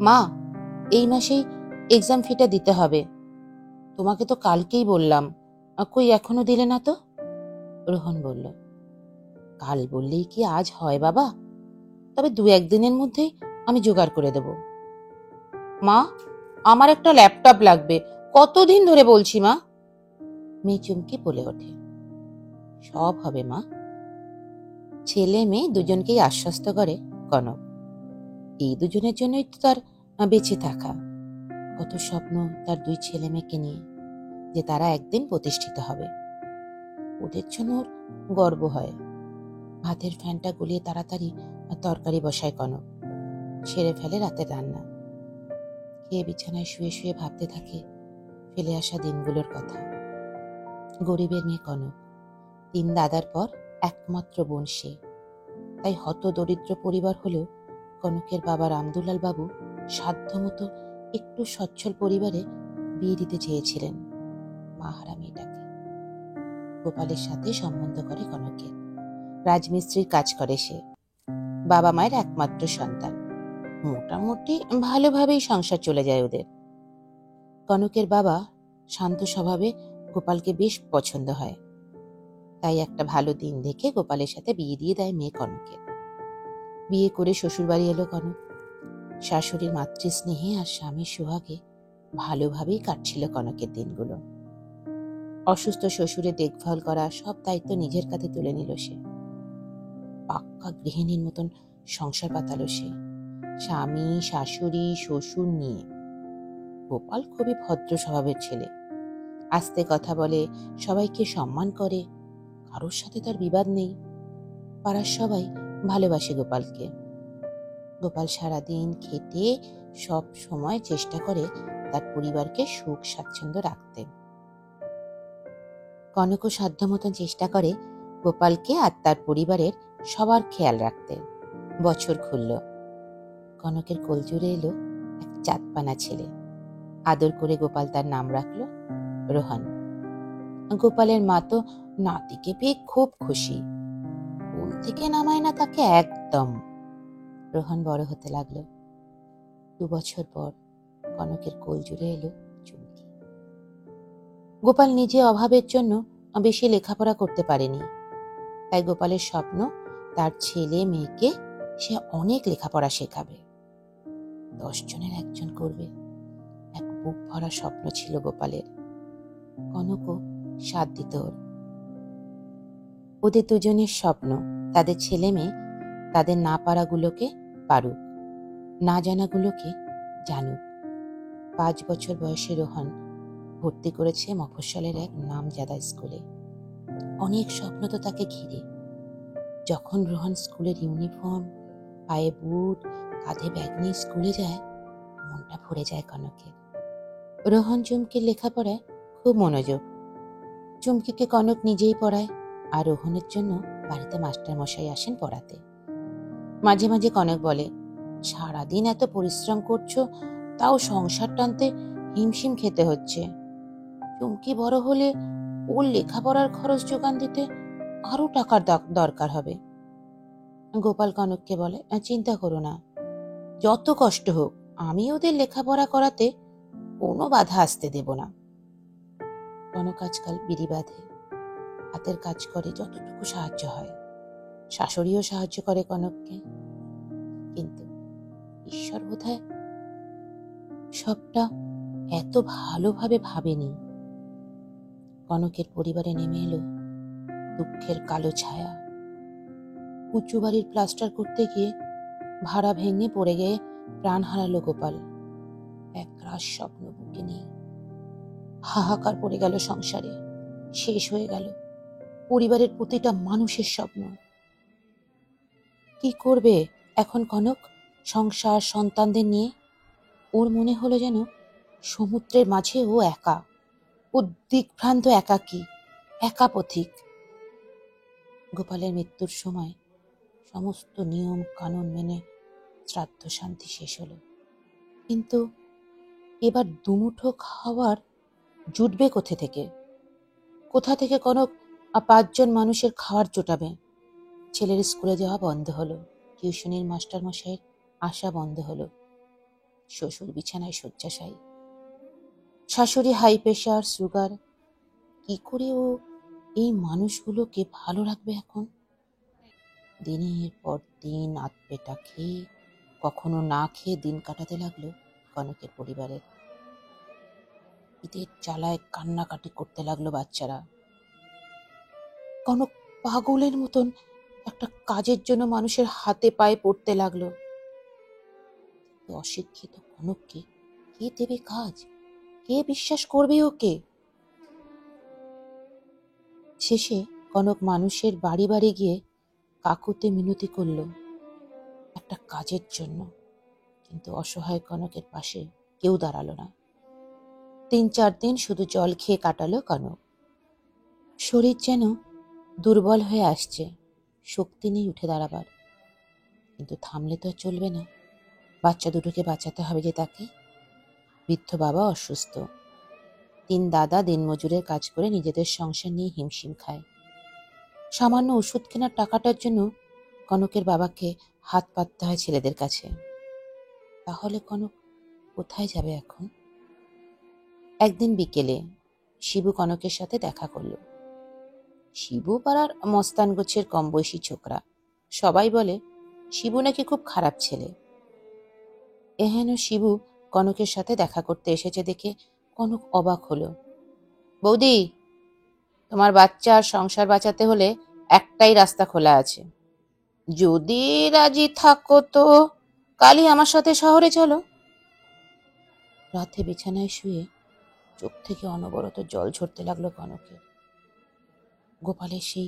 মা, এই মাসেই এক্সাম ফিটা দিতে হবে। তোমাকে তো কালকেই বললাম, কই এখনো দিলে না তো? রোহন বলল, কাল বললেই কি আজ হয় বাবা? তবে 2-1 দিনের মধ্যেই আমি জোগাড় করে দেব। মা, আমার একটা ল্যাপটপ লাগবে, কতদিন ধরে বলছি মা। মেয়ে চুমকি বলে ওঠে, সব হবে মা। ছেলে মেয়ে দুজনকেই আশ্বস্ত করে কনক। এই দুজনের জন্যই তো তার বেঁচে থাকা। কত স্বপ্ন তার 2 ছেলে মেয়েকে নিয়ে, যে তারা একদিন প্রতিষ্ঠিত হবে। ওদের জন্য ওর গর্ব হয়। ভাতের ফ্যানটা গলিয়ে তাড়াতাড়ি তরকারি বসায় কনক, সেরে ফেলে রাতের রান্না। খেয়ে বিছানায় শুয়ে শুয়ে ভাবতে থাকে ফেলে আসা দিনগুলোর কথা। গরিবের মেয়ে কনক, 3 দাদার পর একমাত্র বোন সে। তাই হত দরিদ্র পরিবার হলেও কনকের বাবা রামদুলাল বাবু সাধ্যমতো একটু সচ্ছল পরিবারে বিয়ে দিতে চেয়েছিলেন মাহারা মেয়েটাকে। গোপালের সাথে সম্বন্ধ করে কনকের। রাজমিস্ত্রির কাজ করে সে, বাবা মায়ের একমাত্র সন্তান। মোটামুটি ভালোভাবেই সংসার চলে যায় ওদের। কনকের বাবা শান্ত স্বভাবে গোপালকে বেশ পছন্দ হয়। তাই একটা ভালো দিন দেখে গোপালের সাথে বিয়ে দিয়ে দেয় মেয়ে কনকের। বিয়ে করে শ্বশুরবাড়ি এলো কনক। শাশুড়ির মাতৃস্নেহে আর স্বামীর সোহাগে ভালোভাবেই কাটছিল কনকের দিনগুলো। অসুস্থ শ্বশুরের দেখভাল করা সব দায়িত্ব নিজের কাঁধে তুলে নিল সে। পাক্কা গৃহিণীর মতন সংসার পাতালো সে, স্বামী শাশুড়ি শ্বশুর নিয়ে। গোপাল খুবই ভদ্র স্বভাবের ছেলে, আস্তে কথা বলে, সবাইকে সম্মান করে, কারোর সাথে তার বিবাদ নেই। পাড়ার সবাই ভালোবাসে গোপালকে। গোপাল সারাদিন খেটে সব সময় চেষ্টা করে তার পরিবারকে সুখ স্বাচ্ছন্দ্য রাখতে। কনকও সাধ্য মতন চেষ্টা করে গোপালকে আর তার পরিবারের সবার খেয়াল রাখতে। বছর ঘুরল, কনকের কোলজুড়ে এলো এক চাঁদপানা ছেলে। আদর করে গোপাল তার নাম রাখলো রোহন। গোপালের মা তো নাতিকে পেয়ে খুব খুশি, কোল থেকে নামায় না তাকে একদম। রোহন বড় হতে লাগলো। 2 বছর পর কনকের কোল জুড়ে এলো চুমকি। গোপাল নিজে অভাবের জন্য বেশি লেখাপড়া করতে পারেনি। তাই গোপালের স্বপ্ন তার ছেলে মেয়েকে সে অনেক লেখাপড়া শেখাবে, 10 জনের একজন করবে। এক বুক ভরা স্বপ্ন ছিল গোপালের। কনকও সাথ দিত ওর। ওদের দুজনের স্বপ্ন তাদের ছেলে মেয়ে তাদের না পারাগুলোকে পারুক, না জানাগুলোকে জানুক। 5 বছর বয়সে রোহন ভর্তি করেছে মফস্বলের এক নামজাদা স্কুলে। অনেক স্বপ্ন তো তাকে ঘিরে। যখন রোহন স্কুলের ইউনিফর্ম, পায়ে বুট, কাঁধে ব্যাগ নিয়ে স্কুলে যায়, মনটা ভরে যায় কনকের। রোহন চুমকির লেখাপড়ায় খুব মনোযোগ। চুমকিকে কনক নিজেই পড়ায়, আর রোহনের জন্য বাড়িতে মাস্টার মশাই আসেন পড়াতে। মাঝে মাঝে কনক বলে, সারাদিন এত পরিশ্রম করছো, তাও সংসার টানতে হিমশিম খেতে হচ্ছে। চুমকি বড় হলে ওর লেখাপড়ার খরচ যোগান দিতে আরো টাকার দরকার হবে। গোপাল কনককে বলে, চিন্তা করো না, যত কষ্ট হোক আমি ওদের লেখাপড়া করাতে কোনো বাধা আসতে দেব না। কনক আজকাল বিড়ি বাঁধে, হাতের কাজ করে যতটুকু সাহায্য হয়। শাশুড়িও সাহায্য করে কনককে। কিন্তু ঈশ্বর বোধহয় সবটা এত ভালোভাবে ভাবেনি। কনকের পরিবারে নেমে এলো দুঃখের কালো ছায়া। উঁচু বাড়ির প্লাস্টার করতে গিয়ে ভাড়া ভেঙে পড়ে গিয়ে প্রাণ হারালো গোপাল। এক রাস স্বপ্ন বুকে নিয়ে হাহাকার পড়ে গেল সংসারে। শেষ হয়ে গেল পরিবারের প্রতিটা মানুষের স্বপ্ন। কি করবে এখন কনক সংসার সন্তানদের নিয়ে? ওর মনে হলো যেন সমুদ্রের মাঝে ও একা, ও দিগ্ভ্রান্ত একাকী, একা পথিক। গোপালের মৃত্যুর সময় সমস্ত নিয়ম কানুন মেনে শ্রাদ্ধ শান্তি শেষ হলো। কিন্তু এবার দুমুঠো খাবার জুটবে কোথা থেকে কনক 5 জন মানুষের খাবার জোটাবে? ছেলের স্কুলে যাওয়া বন্ধ হলো, টিউশনির মাস্টার মশাইয়ের আসা বন্ধ হলো। শ্বশুর বিছানায় শয্যাশায়ী, শাশুড়ি হাই প্রেশার, সুগার। কি করে ও এই মানুষগুলোকে ভালো রাখবে এখন? দিনের পর দিন আধপেটা খেয়ে, কখনো না খেয়ে দিন কাটাতে লাগলো কনকের পরিবারের। ঈদের জ্বালায় কান্নাকাটি করতে লাগলো বাচ্চারা। কনক পাগলের মতন একটা কাজের জন্য মানুষের হাতে পায়ে পড়তে লাগলো। অশিক্ষিত কনককে কে দেবে কাজ? কে বিশ্বাস করবে ওকে? শেষে কনক মানুষের বাড়ি বাড়ি গিয়ে কাকুতে মিনতি করল একটা কাজের জন্য, কিন্তু অসহায় কনকের পাশে কেউ দাঁড়ালো না। 3-4 দিন শুধু জল খেয়ে কাটালো কনক। শরীর যেন দুর্বল হয়ে আসছে, শক্তি নেই উঠে দাঁড়াবার। কিন্তু থামলে তো আর চলবে না, বাচ্চা দুটোকে বাঁচাতে হবে যে তাকে। বৃদ্ধ বাবা অসুস্থ, 3 দাদা দিনমজুরের কাজ করে নিজেদের সংসার নিয়ে হিমশিম খায়। সামান্য ওষুধ কেনার টাকাটার জন্য কনকের বাবাকে হাত পাততে হয় ছেলেদের কাছে। তাহলে কনক কোথায় যাবে এখন? একদিন বিকেলে শিবু কনকের সাথে দেখা করল। শিবু পাড়ার মস্তান গোছের কম বয়সী ছোকরা। সবাই বলে শিবু নাকি খুব খারাপ ছেলে। এহেন শিবু কনকের সাথে দেখা করতে এসেছে দেখে কনক অবাক হলো। বৌদি, তোমার বাচ্চার সংসার বাঁচাতে হলে একটাই রাস্তা খোলা আছে। যদি রাজি থাকো তো কালই আমার সাথে শহরে চলো। রাতে বিছানায় শুয়ে চোখ থেকে অনবরত জল ঝরতে লাগলো কনকের। গোপালের সেই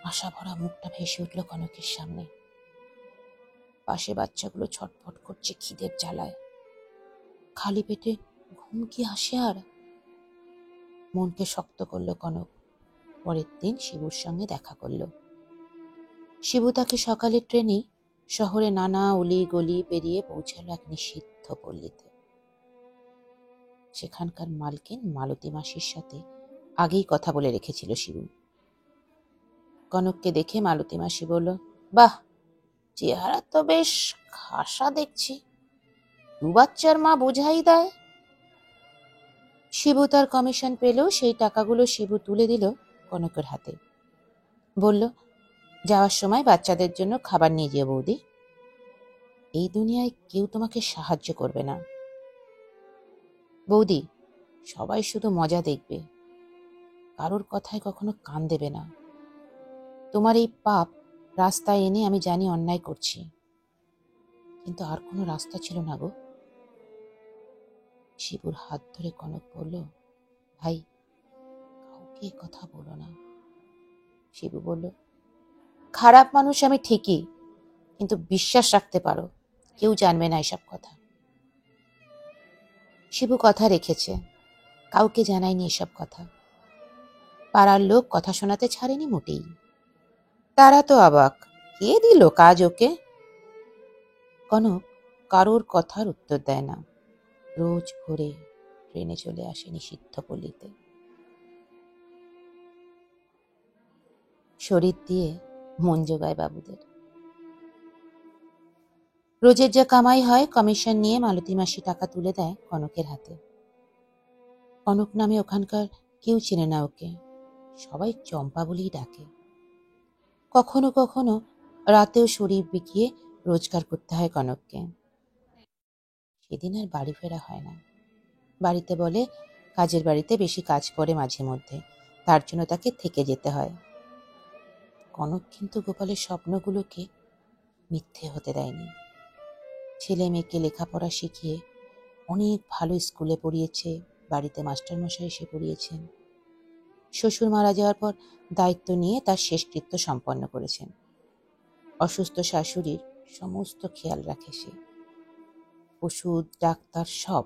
আশা ভরা মুখটা ভেসে উঠল কনকের সামনে। পাশে বাচ্চাগুলো ছটফট করছে খিদের জ্বালায়। খালি পেটে ঘুম কি আসে আর? মনকে শক্ত করলো কনক। পরের দিন শিবুর সঙ্গে দেখা করল। শিবু তাকে সকালের ট্রেনে শহরে নানা অলি গলি পেরিয়ে পৌঁছালো এক নিষিদ্ধ পল্লীতে। সেখানকার মালকিন মালতী মাসির সাথে আগেই কথা বলে রেখেছিল শিবু। কনককে দেখে মালতী মাসি বলল, বাহ, চেহারা তো বেশ খাসা দেখছি, 2 বাচ্চার মা বোঝাই দেয়। শিবু তার কমিশন পেলেও সেই টাকাগুলো শিবু তুলে দিল কনকের হাতে। বলল, যাওয়ার সময় বাচ্চাদের জন্য খাবার নিয়ে যেও বৌদি। এই দুনিয়ায় কেউ তোমাকে সাহায্য করবে না বৌদি, সবাই শুধু মজা দেখবে, কারোর কথায় কখনো কান দেবে না। তোমার এই পাপ রাস্তায় এনে আমি জানি অন্যায় করছি, কিন্তু আর কোনো রাস্তা ছিল না গো। শিবুর হাত ধরে কনক বলল, ভাই, কাউকে কথা বলো না। শিবু বলল, খারাপ মানুষ আমি ঠিকই, কিন্তু বিশ্বাস রাখতে পারো কেউ জানবে না এসব কথা। শিবু কথা রেখেছে, কাউকে জানায়নি এসব কথা। পাড়ার লোক কথা শোনাতে ছাড়েনি মোটেই। তারা তো অবাক, কে দিল কাজ ওকে? কনক কারোর কথার উত্তর দেয় না। রোজ ভোরে ট্রেনে চলে আসে নিষিদ্ধ পল্লীতে। শরীর দিয়ে মন জোগায় বাবুদের। রোজের যা কামাই হয় কমিশন নিয়ে মালতী মাসি টাকা তুলে দেয় কনকের হাতে। কনক নামে ওখানকার কেউ চেনে না ওকে, সবাই চম্পা বলেই ডাকে। কখনো কখনো রাতেও শরীর বিকিয়ে রোজগার করতে হয় কনককে। সেদিন আর বাড়ি ফেরা হয় না। বাড়িতে বলে কাজের বাড়িতে বেশি কাজ পড়ে মাঝে মধ্যে, তার জন্য তাকে থেকে যেতে হয়। কনক কিন্তু গোপালের স্বপ্নগুলোকে মিথ্যে হতে দেয়নি। ছেলে মেয়েকে লেখাপড়া শিখিয়ে অনেক ভালো স্কুলে পড়িয়েছে, বাড়িতে মাস্টারমশাই এসে পড়িয়েছেন। শ্বশুর মারা যাওয়ার পর দায়িত্ব নিয়ে তার শেষকৃত্য সম্পন্ন করেছেন। অসুস্থ শাশুড়ির সমস্ত খেয়াল রাখে সে, ওষুধ ডাক্তার সব।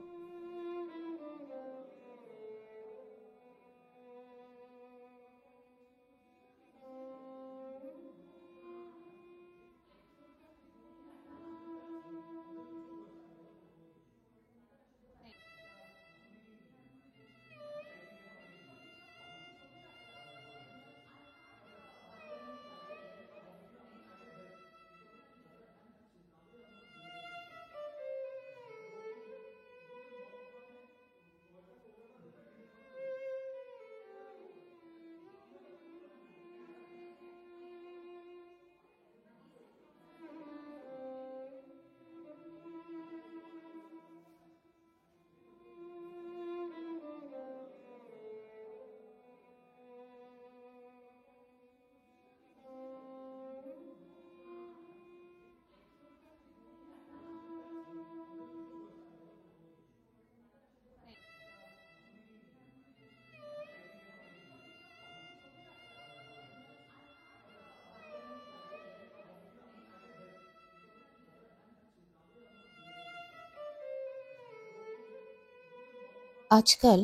আজকাল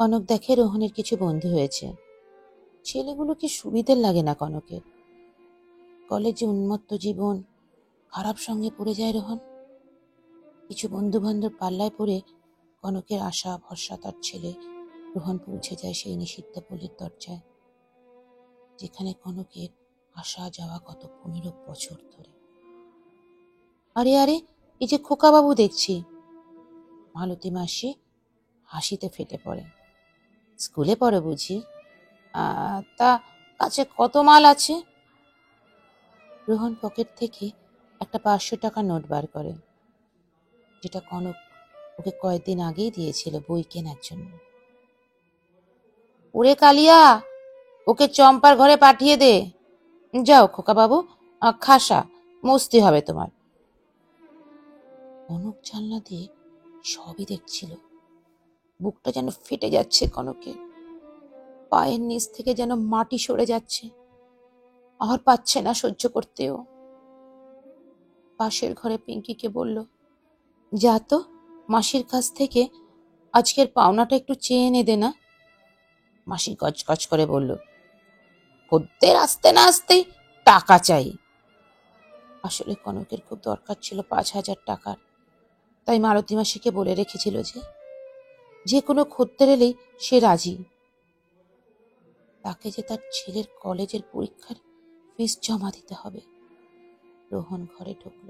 কনক দেখে রোহনের কিছু বন্ধু হয়েছে। ছেলেগুলো কি সুবিধের লাগে না কনকের। কলেজে উন্মত্ত জীবন, খারাপ সঙ্গে পড়ে যায় রোহন। কিছু বন্ধু বান্ধব পাল্লায় পড়ে কনকের আশা ভরসা তার ছেলে রোহন পৌঁছে যায় সেই নিষিদ্ধ পল্লীর দরজায়, যেখানে কনকের আসা যাওয়া গত 15 বছর ধরে। আরে আরে, এই যে খোকাবাবু দেখছি। মালতী মাসি হাসিতে ফেটে পড়ে। স্কুলে পড়ে বুঝি? তা কাছে কত মাল আছে? রোহন পকেট থেকে একটা 500 টাকার নোট বার করে, যেটা কনক ওকে কয়েকদিন আগেই দিয়েছিল বই কেনার জন্য। ওরে কালিয়া, ওকে চম্পার ঘরে পাঠিয়ে দে। যাও খোকাবাবু, খাসা মস্তি হবে তোমার। কনক জানলা দিয়ে সবই দেখছিল। বুকটা যেন ফেটে যাচ্ছে কনকের, পায়ের নিচ থেকে যেন মাটি সরে যাচ্ছে। আর পাচ্ছে না সহ্য করতেও। পাশের ঘরে পিঙ্কিকে বলল, যা তো মাসির কাছ থেকে আজকের পাওনাটা একটু চেয়ে এনে দে না। মাসি গজগজ করে বলল, খদ্দের আসতে না আসতেই টাকা চাই। আসলে কনকের খুব দরকার ছিল 5,000 টাকার। তাই মালতী মাসিকে বলে রেখেছিল যে কোনো খদ্দের এলেই সে রাজি। তাকে যে তার ছেলের কলেজের পরীক্ষার ফিস জমা দিতে হবে। রোহন ঘরে ঢুকল।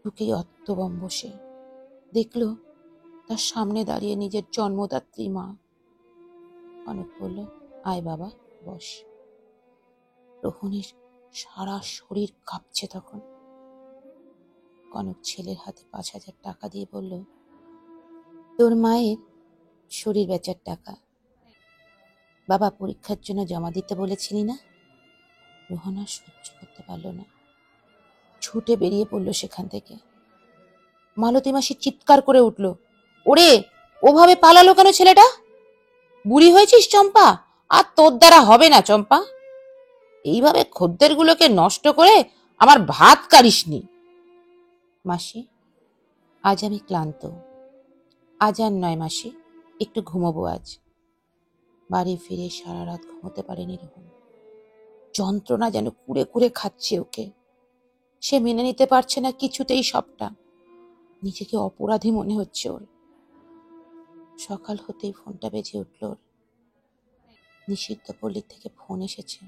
ঢুকেই অত্তবম্ব সে দেখল তার সামনে দাঁড়িয়ে নিজের জন্মদাত্রী মা। কনক বলল, আয় বাবা, বস। রোহনের সারা শরীর কাঁপছে তখন। কনক ছেলের হাতে 5,000 টাকা দিয়ে বলল, তোর মায়ের শরীর বেচার টাকা। বাবা পরীক্ষার জন্য জমা দিতে বলেছিলি না? রোহন আর সহ্য করতে পারল না, ছুটে বেরিয়ে পড়ল সেখান থেকে। মালতী মাসি চিৎকার করে উঠল, ওরে, ওভাবে পালালো কেন ছেলেটা? বুড়ি হয়েছিস চম্পা? আর তোর দ্বারা হবে না চম্পা। এইভাবে খদ্দের গুলোকে নষ্ট করে আমার ভাত কারিসনি। মাসি, আজ আমি ক্লান্ত। আজ আর নয় মাসি, একটু ঘুমোবো আজ। বাড়ি ফিরে সারা রাত ঘুমোতে পারেনি রোহন। যন্ত্রণা যেন কুড়ে কুড়ে খাচ্ছে ওকে। সে মেনে নিতে পারছে না কিছুতেই সবটা। নিজেকে অপরাধী মনে হচ্ছে ওর। সকাল হতেই ফোনটা বেজে উঠল ওর। নিষিদ্ধ পল্লী থেকে ফোন এসেছে।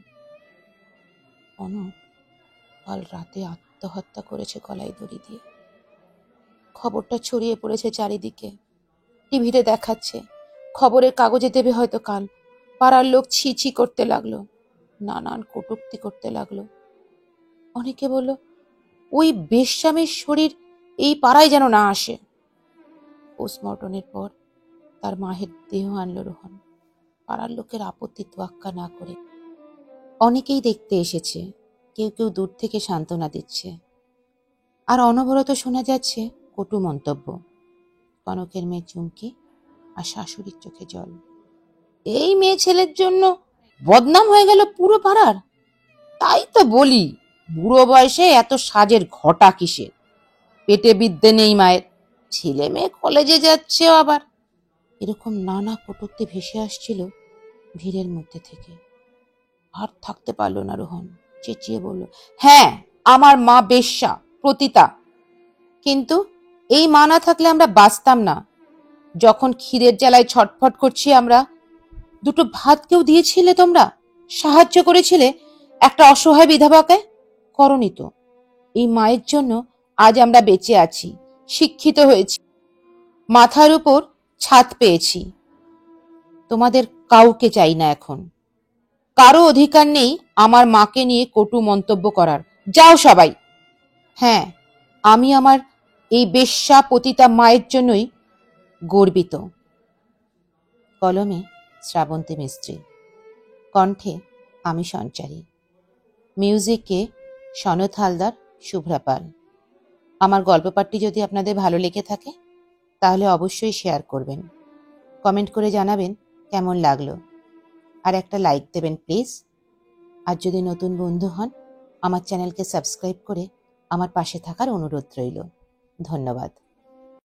কনক কাল রাতে আত্মহত্যা করেছে গলায় দড়ি দিয়ে। খবরটা ছড়িয়ে পড়েছে চারিদিকে। টিভিতে দেখাচ্ছে, খবরের কাগজে দেবে হয়তো কাল। পাড়ার লোক ছি ছি করতে লাগলো, নানান কটূক্তি করতে লাগলো। অনেকে বলল, ওই বেশ্যামের শরীর এই পাড়ায় যেন না আসে। পোস্টমর্টমের পর তার মায়ের দেহ আনলো রোহন, পাড়ার লোকের আপত্তি তোয়াক্কা না করে। অনেকেই দেখতে এসেছে, কেউ কেউ দূর থেকে সান্ত্বনা দিচ্ছে। আর অনবরত শোনা যাচ্ছে কটু মন্তব্য। কনকের মেয়ে চুমকি আর শাশুড়ির চোখে জল। এই মেয়ে ছেলের জন্য বদনাম হয়ে গেল পুরো পাড়ার। তাই তো বলি, বুড়ো বয়সে এত সাজের ঘটা কিসের? পেটে বিদ্যে নেই মায়ের, ছেলে মেয়ে কলেজে যাচ্ছে আবার। এরকম নানা কটূক্তি ভেসে আসছিল ভিড়ের মধ্যে থেকে। আর থাকতে পারল না রোহন, চেঁচিয়ে বলল, হ্যাঁ, আমার মা বেশ্যা, পতিতা। কিন্তু এই মা না থাকলে আমরা বাঁচতাম না। যখন খিদের জ্বালায় ছটফট করছি আমরা, দুটো ভাত কেউ দিয়েছিলে তোমরা? সাহায্য করেছিলে একটা অসহায় বিধবাকে? করনি তো। এই মায়ের জন্য আজ আমরা বেঁচে আছি, শিক্ষিত হয়েছি, মাথার উপর ছাদ পেয়েছি। তোমাদের কাউকে চাই না এখন। কারো অধিকার নেই আমার মাকে নিয়ে কটু মন্তব্য করার। যাও সবাই। হ্যাঁ, আমি আমার এই বেশ্যা পতিতা মায়ের জন্যই গর্বিত। কলমে শ্রাবন্তী মিস্ত্রি, কণ্ঠে আমি সঞ্চারী, মিউজিকে সনৎ হালদার, শুভ্রা পাল। আমার গল্প পাঠটি যদি আপনাদের ভালো লেগে থাকে তাহলে অবশ্যই শেয়ার করবেন, কমেন্ট করে জানাবেন কেমন লাগলো, আর একটা লাইক দেবেন প্লিজ। আর যদি নতুন বন্ধু হন, আমার চ্যানেলকে সাবস্ক্রাইব করে আমার পাশে থাকার অনুরোধ রইল। ধন্যবাদ।